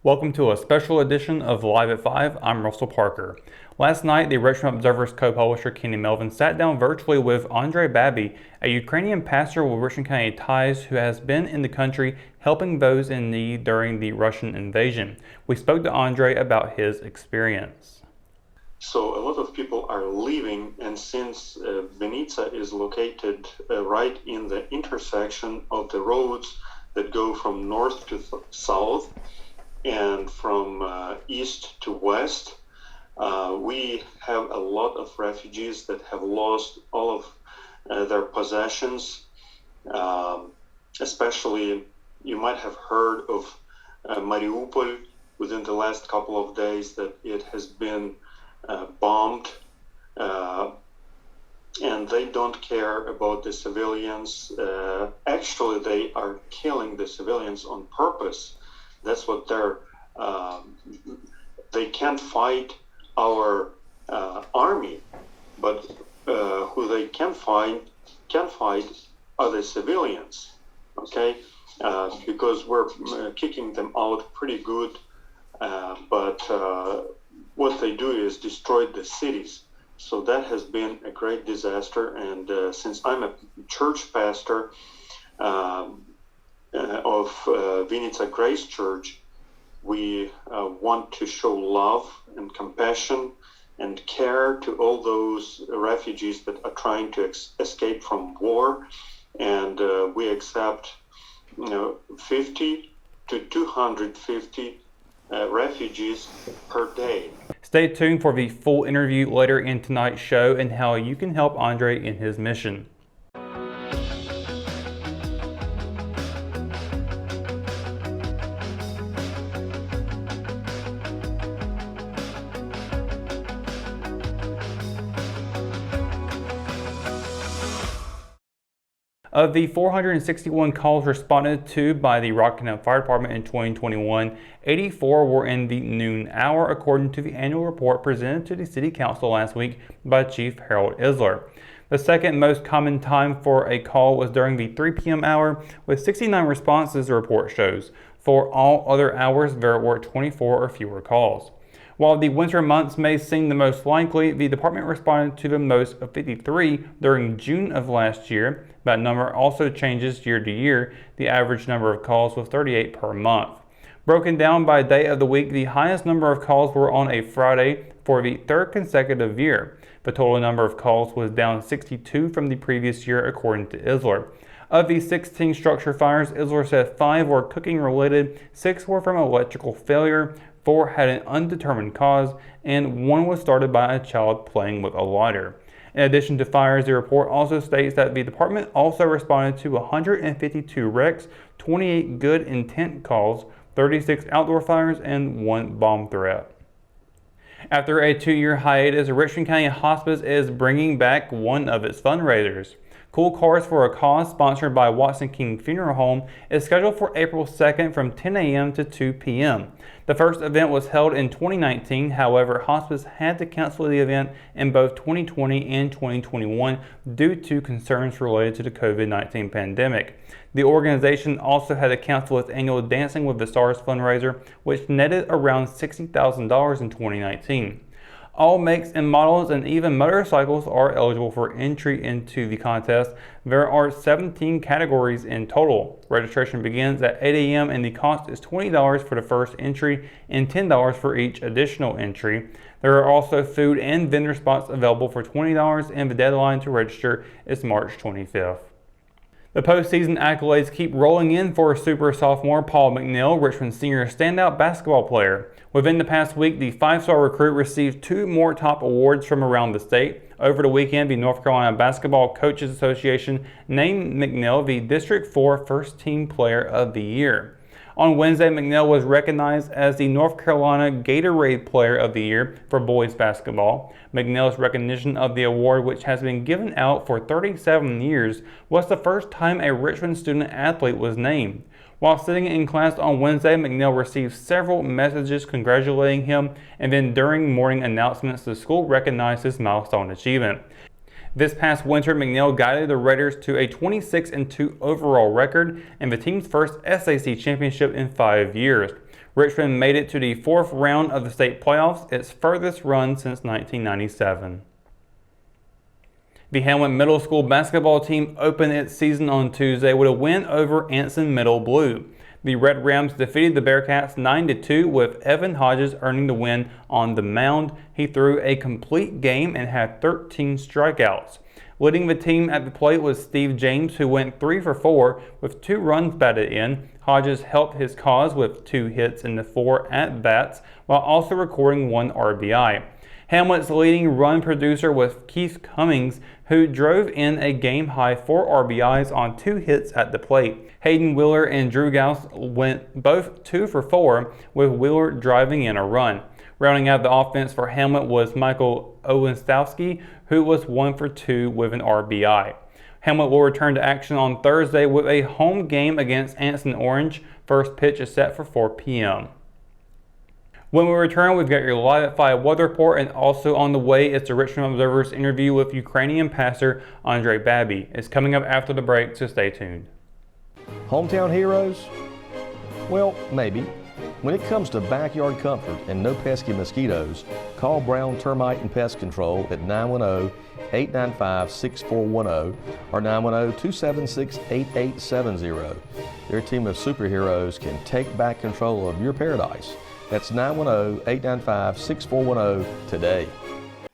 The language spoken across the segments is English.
Welcome to a special edition of Live at 5. I'm Russell Parker. Last night, the Richmond Observer's co-publisher Kenny Melvin sat down virtually with Andrei Babiy, a Ukrainian pastor with Richmond County ties who has been in the country helping those in need during the Russian invasion. We spoke to Andrei about his experience. So a lot of people are leaving, and since Vinica is located right in the intersection of the roads that go from north to south and from east to west, we have a lot of refugees that have lost all of their possessions. Especially, you might have heard of Mariupol within the last couple of days, that it has been bombed, and they don't care about the civilians. Actually, they are killing the civilians on purpose. That's what they can't fight our army, but who they can fight are the civilians, okay? Because we're kicking them out pretty good, but what they do is destroy the cities. So that has been a great disaster. And since I'm a church pastor of Vinica Grace Church, we want to show love and compassion and care to all those refugees that are trying to escape from war. And we accept 50 to 250 refugees per day. Stay tuned for the full interview later in tonight's show and how you can help Andrei in his mission. Of the 461 calls responded to by the Rockingham Fire Department in 2021, 84 were in the noon hour, according to the annual report presented to the City Council last week by Chief Harold Isler. The second most common time for a call was during the 3 p.m. hour, with 69 responses, the report shows. For all other hours, there were 24 or fewer calls. While the winter months may seem the most likely, the department responded to the most of 53 during June of last year. That number also changes year to year. The average number of calls was 38 per month. Broken down by day of the week, the highest number of calls were on a Friday for the third consecutive year. The total number of calls was down 62 from the previous year, according to Isler. Of the 16 structure fires, Isler said 5 were cooking related, 6 were from electrical failure, 4 had an undetermined cause, and 1 was started by a child playing with a lighter. In addition to fires, the report also states that the department also responded to 152 wrecks, 28 good intent calls, 36 outdoor fires, and 1 bomb threat. After a 2-year hiatus, Richmond County Hospice is bringing back one of its fundraisers. Cool Cars for a Cause, sponsored by Watson King Funeral Home, is scheduled for April 2nd from 10 a.m. to 2 p.m. The first event was held in 2019, however, Hospice had to cancel the event in both 2020 and 2021 due to concerns related to the COVID-19 pandemic. The organization also had to cancel its annual Dancing with the Stars fundraiser, which netted around $60,000 in 2019. All makes and models and even motorcycles are eligible for entry into the contest. There are 17 categories in total. Registration begins at 8 a.m. and the cost is $20 for the first entry and $10 for each additional entry. There are also food and vendor spots available for $20, and the deadline to register is March 25th. The postseason accolades keep rolling in for super sophomore Paul McNeil, Richmond's senior standout basketball player. Within the past week, the 5-star recruit received 2 more top awards from around the state. Over the weekend, the North Carolina Basketball Coaches Association named McNeil the District 4 First Team Player of the Year. On Wednesday, McNeil was recognized as the North Carolina Gatorade Player of the Year for boys basketball. McNeil's recognition of the award, which has been given out for 37 years, was the first time a Richmond student athlete was named. While sitting in class on Wednesday, McNeil received several messages congratulating him, and then during morning announcements, the school recognized his milestone achievement. This past winter, McNeil guided the Raiders to a 26-2 overall record and the team's first SAC championship in 5 years. Richmond made it to the 4th round of the state playoffs, its furthest run since 1997. The Hamlet Middle School basketball team opened its season on Tuesday with a win over Anson Middle Blue. The Red Rams defeated the Bearcats 9-2 with Evan Hodges earning the win on the mound. He threw a complete game and had 13 strikeouts. Leading the team at the plate was Steve James, who went 3 for 4 with 2 runs batted in. Hodges helped his cause with 2 hits in the 4 at-bats while also recording 1 RBI. Hamlet's leading run producer was Keith Cummings, who drove in a game-high 4 RBIs on 2 hits at the plate. Hayden Wheeler and Drew Gauss went both 2 for 4, with Wheeler driving in a run. Rounding out the offense for Hamlet was Michael Owensowski, who was 1 for 2 with an RBI. Hamlet will return to action on Thursday with a home game against Anson Orange. First pitch is set for 4 p.m. When we return, we've got your Live at 5 weather report, and also on the way is the Richmond Observer's interview with Ukrainian Pastor Andrei Babiy. It's coming up after the break, so stay tuned. Hometown heroes? Well, maybe. When it comes to backyard comfort and no pesky mosquitoes, call Brown Termite and Pest Control at 910-895-6410 or 910-276-8870. Their team of superheroes can take back control of your paradise. That's 910-895-6410 today.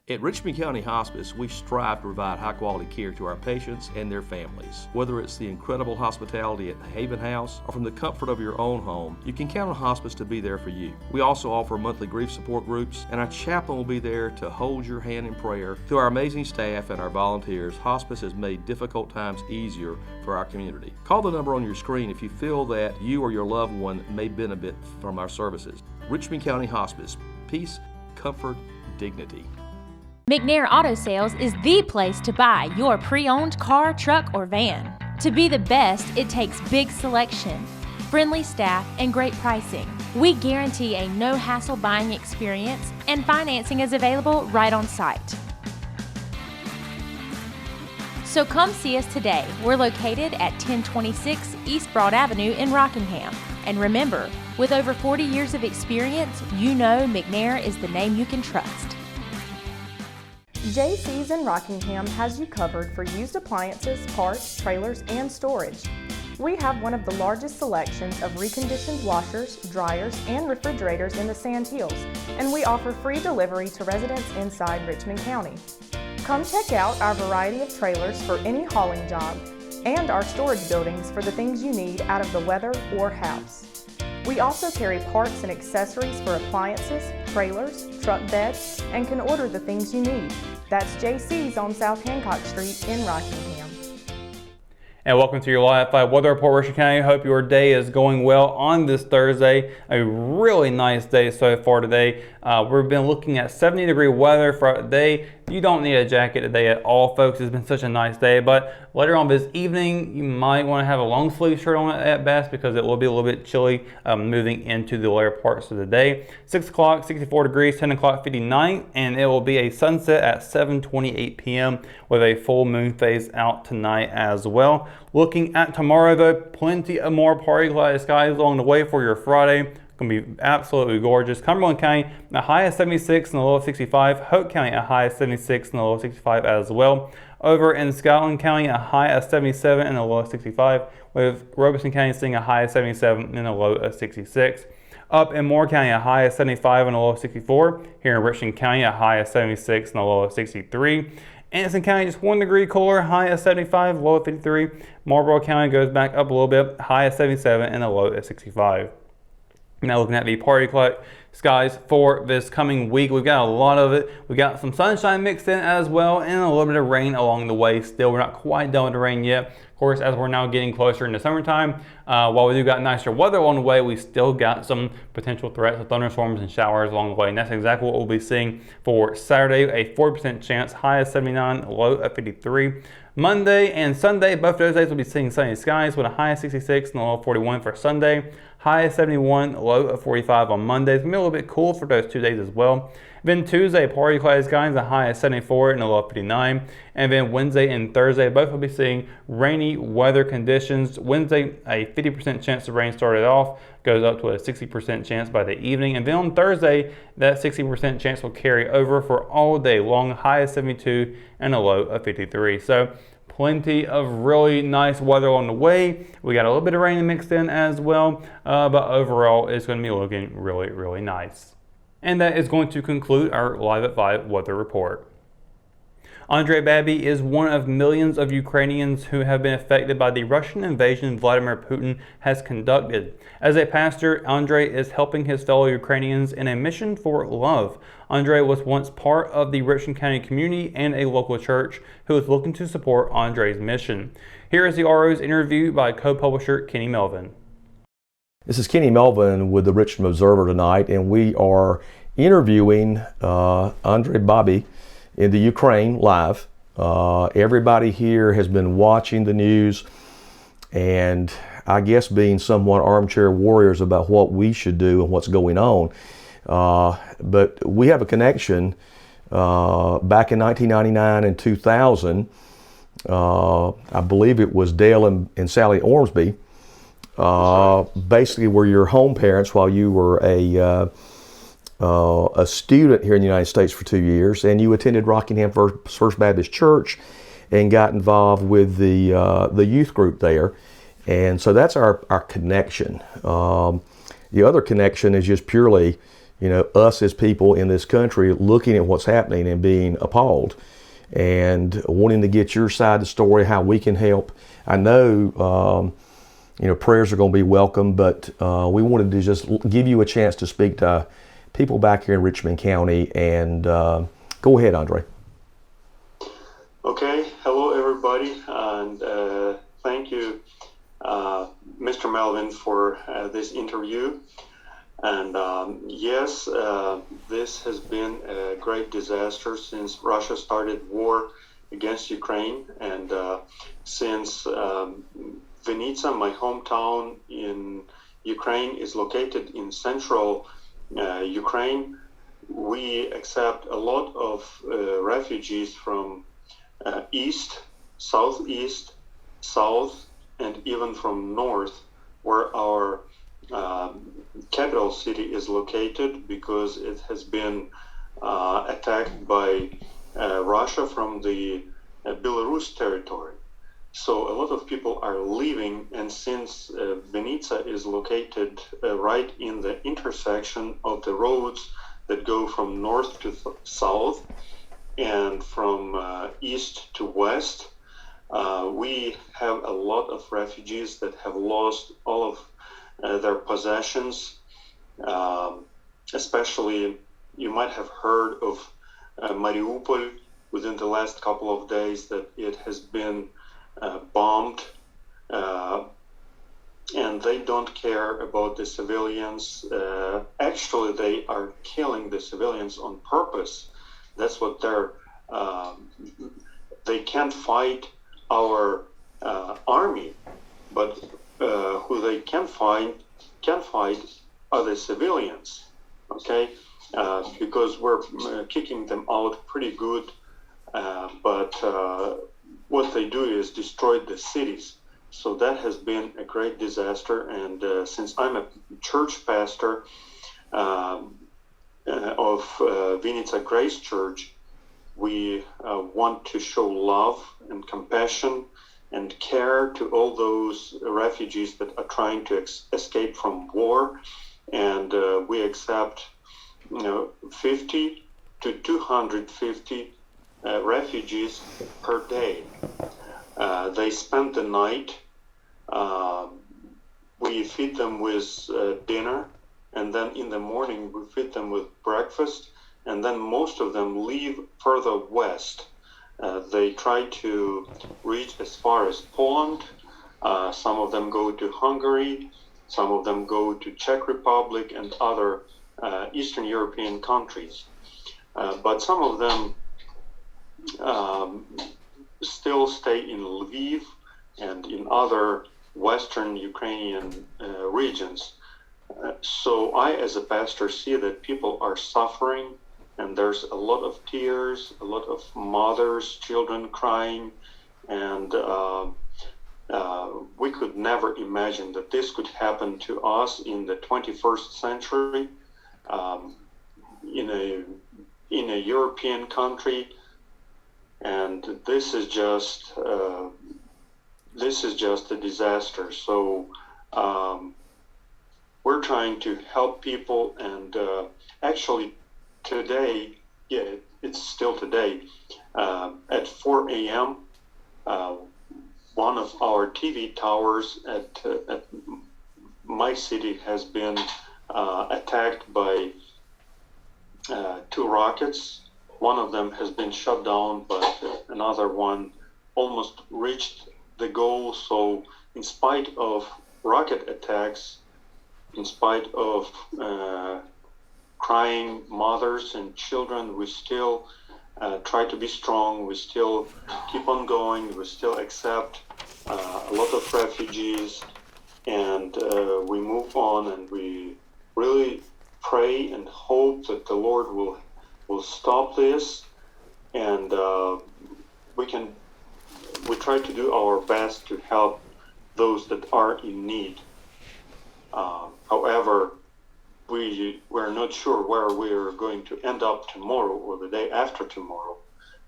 At Richmond County Hospice, we strive to provide high-quality care to our patients and their families. Whether it's the incredible hospitality at the Haven House or from the comfort of your own home, you can count on Hospice to be there for you. We also offer monthly grief support groups, and our chaplain will be there to hold your hand in prayer. Through our amazing staff and our volunteers, Hospice has made difficult times easier for our community. Call the number on your screen if you feel that you or your loved one may benefit from our services. Richmond County Hospice. Peace, comfort, dignity. McNair Auto Sales is the place to buy your pre-owned car, truck, or van. To be the best, it takes big selection, friendly staff, and great pricing. We guarantee a no-hassle buying experience, and financing is available right on site. So come see us today. We're located at 1026 East Broad Avenue in Rockingham. And remember, with over 40 years of experience, you know McNair is the name you can trust. JC's in Rockingham has you covered for used appliances, parts, trailers, and storage. We have one of the largest selections of reconditioned washers, dryers, and refrigerators in the Sand Hills, and we offer free delivery to residents inside Richmond County. Come check out our variety of trailers for any hauling job and our storage buildings for the things you need out of the weather or house. We also carry parts and accessories for appliances, trailers, truck beds, and can order the things you need. That's JC's on South Hancock Street in Rockingham. And welcome to your Live at 5 weather report, Richmond County. Hope your day is going well on this Thursday. A really nice day so far today. We've been looking at 70-degree weather for the day. You don't need a jacket today at all, folks. It's been such a nice day, but later on this evening, you might want to have a long sleeve shirt on at best because it will be a little bit chilly moving into the later parts of the day. 6 o'clock, 64 degrees, 10 o'clock, 59, and it will be a sunset at 7:28 p.m. with a full moon phase out tonight as well. Looking at tomorrow, though, plenty of more party cloud skies along the way for your Friday. Going to be absolutely gorgeous. Cumberland County, a high of 76 and a low of 65. Hope County, a high of 76 and a low of 65 as well. Over in Scotland County, a high of 77 and a low of 65, with Robeson County seeing a high of 77 and a low of 66. Up in Moore County, a high of 75 and a low of 64. Here in Richmond County, a high of 76 and a low of 63. Anderson County, just 1 degree cooler, high of 75, low of 53. Marlborough County goes back up a little bit, high of 77 and a low of 65. Now looking at the party cloud skies for this coming week, we've got a lot of it. We've got some sunshine mixed in as well, and a little bit of rain along the way. Still, we're not quite done with the rain yet. Of course, as we're now getting closer into summertime, while we do got nicer weather along the way, we still got some potential threats of thunderstorms and showers along the way. And that's exactly what we'll be seeing for Saturday, a 40% chance, high of 79, low of 53. Monday and Sunday, both those days we'll be seeing sunny skies with a high of 66 and a low of 41 for Sunday. high of 71, low of 45 on Monday. It's going to be a little bit cool for those 2 days as well. Then Tuesday, partly cloudy skies, a high of 74 and a low of 59. And then Wednesday and Thursday, both will be seeing rainy weather conditions. Wednesday, a 50% chance of rain started off, goes up to a 60% chance by the evening. And then on Thursday, that 60% chance will carry over for all day long, high of 72 and a low of 53. So plenty of really nice weather on the way. We got a little bit of rain mixed in as well, but overall it's going to be looking really, really nice. And that is going to conclude our Live at 5 weather report. Andrei Babiy is one of millions of Ukrainians who have been affected by the Russian invasion Vladimir Putin has conducted. As a pastor, Andrei is helping his fellow Ukrainians in a mission for love. Andrei was once part of the Richmond County community and a local church who is looking to support Andrei's mission. Here is the RO's interview by co-publisher Kenny Melvin. This is Kenny Melvin with the Richmond Observer tonight, and we are interviewing Andrei Babiy in the Ukraine live. Everybody here has been watching the news and I guess being somewhat armchair warriors about what we should do and what's going on. But we have a connection back in 1999 and 2000. I believe it was Dale and Sally Ormsby. Basically were your home parents while you were a student here in the United States for 2 years, and you attended Rockingham First Baptist Church and got involved with the youth group there. And so that's our connection. The other connection is just purely, us as people in this country looking at what's happening and being appalled and wanting to get your side of the story, how we can help. I know prayers are going to be welcome, but we wanted to just give you a chance to speak to people back here in Richmond County. And go ahead, Andrei. Okay. Hello, everybody, and thank you, Mr. Melvin, for this interview. And yes, this has been a great disaster since Russia started war against Ukraine, and since Vinica, my hometown in Ukraine, is located in central Ukraine. We accept a lot of refugees from east, southeast, south, and even from north, where our capital city is located, because it has been attacked by Russia from the Belarus territory. So a lot of people are leaving, and since Vinica is located right in the intersection of the roads that go from north to south and from east to west, we have a lot of refugees that have lost all of their possessions. Especially, you might have heard of Mariupol within the last couple of days, that it has been bombed, and they don't care about the civilians. Actually, they are killing the civilians on purpose. That's what they can't fight our army, but who they can fight are the civilians, okay? Because we're kicking them out pretty good, but what they do is destroy the cities. So that has been a great disaster. And since I'm a church pastor of Vinica Grace Church, we want to show love and compassion and care to all those refugees that are trying to escape from war. And we accept 50 to 250 refugees per day. They spend the night. We feed them with dinner, and then in the morning we feed them with breakfast, and then most of them leave further west. They try to reach as far as Poland. Some of them go to Hungary. Some of them go to Czech Republic and other Eastern European countries. But some of them still stay in Lviv and in other Western Ukrainian regions. So I, as a pastor, see that people are suffering, and there's a lot of tears, a lot of mothers, children crying, and we could never imagine that this could happen to us in the 21st century, in a European country, and this is just a disaster. So we're trying to help people, and actually today, it's still today, at 4 a.m., one of our TV towers at my city has been attacked by 2 rockets. One of them has been shut down, but another one almost reached the goal. So in spite of rocket attacks, in spite of crying mothers and children, we still try to be strong. We still keep on going. We still accept a lot of refugees, and we move on, and we really pray and hope that the Lord will stop this, and we try to do our best to help those that are in need. However, we're not sure where we're going to end up tomorrow or the day after tomorrow.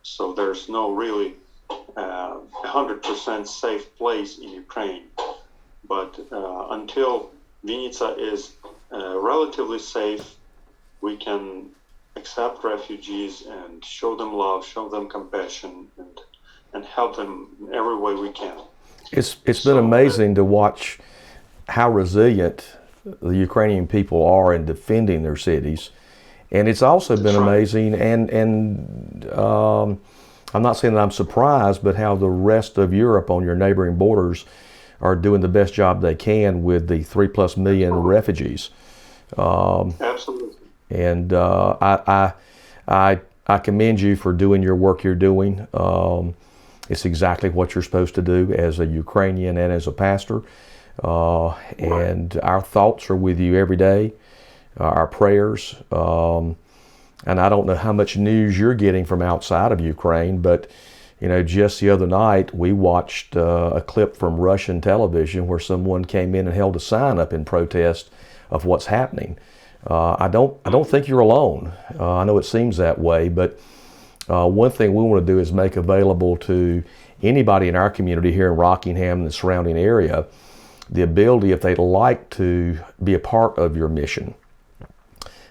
So there's no really 100% safe place in Ukraine. But until Vinica is relatively safe, we can accept refugees and show them love, show them compassion, and help them in every way we can. It's been amazing to watch how resilient the Ukrainian people are in defending their cities, and it's also been amazing. And I'm not saying that I'm surprised, but how the rest of Europe on your neighboring borders are doing the best job they can with the 3+ million refugees. Absolutely. And I commend you for doing your work you're doing. It's exactly what you're supposed to do as a Ukrainian and as a pastor. And our thoughts are with you every day, our prayers. And I don't know how much news you're getting from outside of Ukraine, but just the other night we watched a clip from Russian television where someone came in and held a sign up in protest of what's happening. I don't think you're alone. I know it seems that way, but one thing we want to do is make available to anybody in our community here in Rockingham and the surrounding area the ability, if they'd like to be a part of your mission,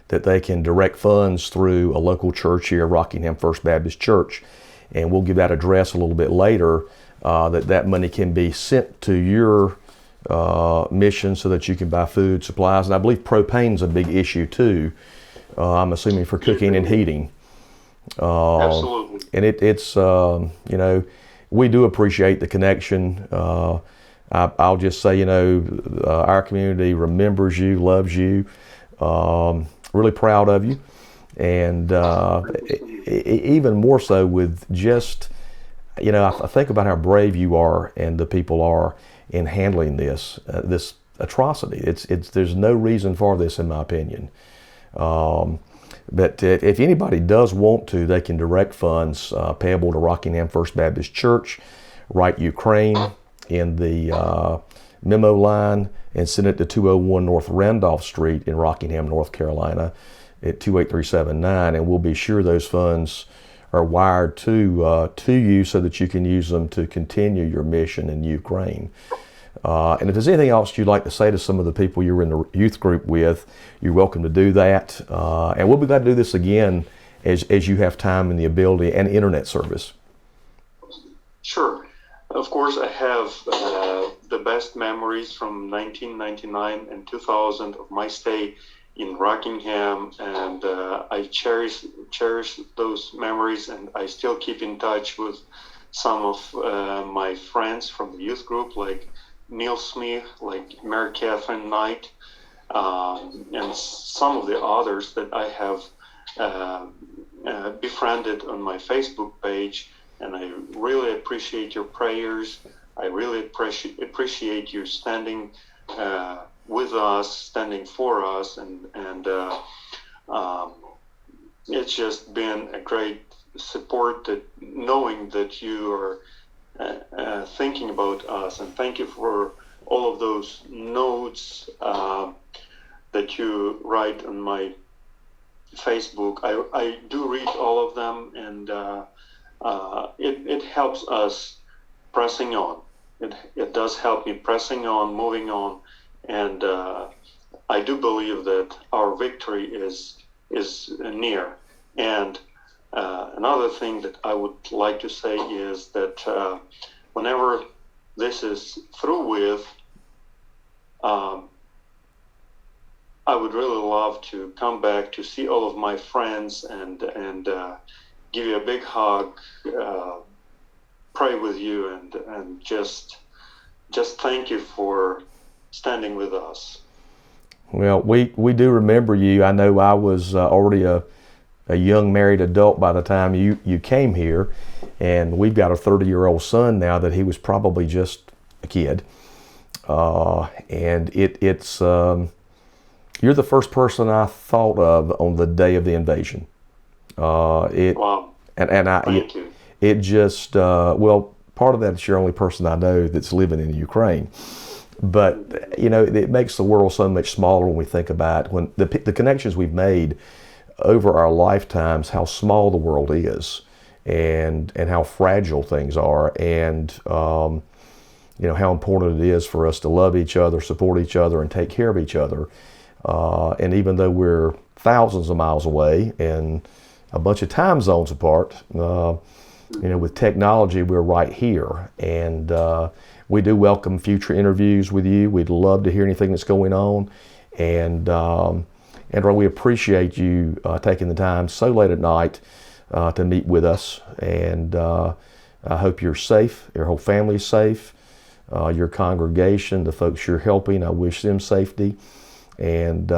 that they can direct funds through a local church here, Rockingham First Baptist Church, and we'll give that address a little bit later, that money can be sent to your mission so that you can buy food, supplies, and I believe propane's a big issue too, I'm assuming for cooking and heating. Absolutely. And it's we do appreciate the connection. I'll just say, our community remembers you, loves you, really proud of you, and even more so with just, I think about how brave you are and the people are in handling this atrocity. There's no reason for this, in my opinion. But if anybody does want to, they can direct funds payable to Rockingham First Baptist Church, write Ukraine in the memo line, and send it to 201 North Randolph Street in Rockingham, North Carolina at 28379, and we'll be sure those funds are wired to you so that you can use them to continue your mission in Ukraine. And if there's anything else you'd like to say to some of the people you're in the youth group with, you're welcome to do that. And we'll be glad to do this again as you have time and the ability and internet service. Sure. Of course, I have the best memories from 1999 and 2000 of my stay in Rockingham, and I cherish those memories, and I still keep in touch with some of my friends from the youth group, like Neil Smith, like Mary Catherine Knight, and some of the others that I have befriended on my Facebook page. And I really appreciate your prayers. I really appreciate you standing with us, standing for us, and it's just been a great support, that knowing that you are thinking about us. And thank you for all of those notes that you write on my Facebook. I do read all of them, and it helps us pressing on. It does help me pressing on, moving on, and I do believe that our victory is near. And another thing that I would like to say is that whenever this is through with, I would really love to come back to see all of my friends and give you a big hug, pray with you, and just thank you for standing with us. Well, we do remember you. I know I was already a young married adult by the time you came here, and we've got a 30-year-old son now that he was probably just a kid. And it's you're the first person I thought of on the day of the invasion. Wow. Thank you. It just well, part of that is you're the only person I know that's living in Ukraine. But you know, it makes the world so much smaller when we think about when the connections we've made over our lifetimes, how small the world is, and how fragile things are, and you know how important it is for us to love each other, support each other, and take care of each other. And even though we're thousands of miles away and a bunch of time zones apart, you know, with technology, we're right here. And we do welcome future interviews with you. We'd love to hear anything that's going on. And Andrei, we appreciate you taking the time so late at night to meet with us. And I hope you're safe, your whole family's safe, your congregation, the folks you're helping, I wish them safety. And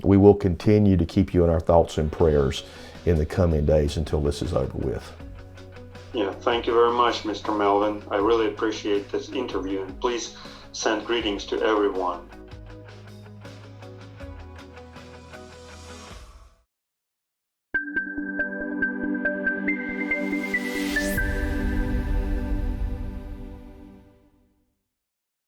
we will continue to keep you in our thoughts and prayers in the coming days until this is over with. Yeah, thank you very much, Mr. Melvin. I really appreciate this interview, and please send greetings to everyone.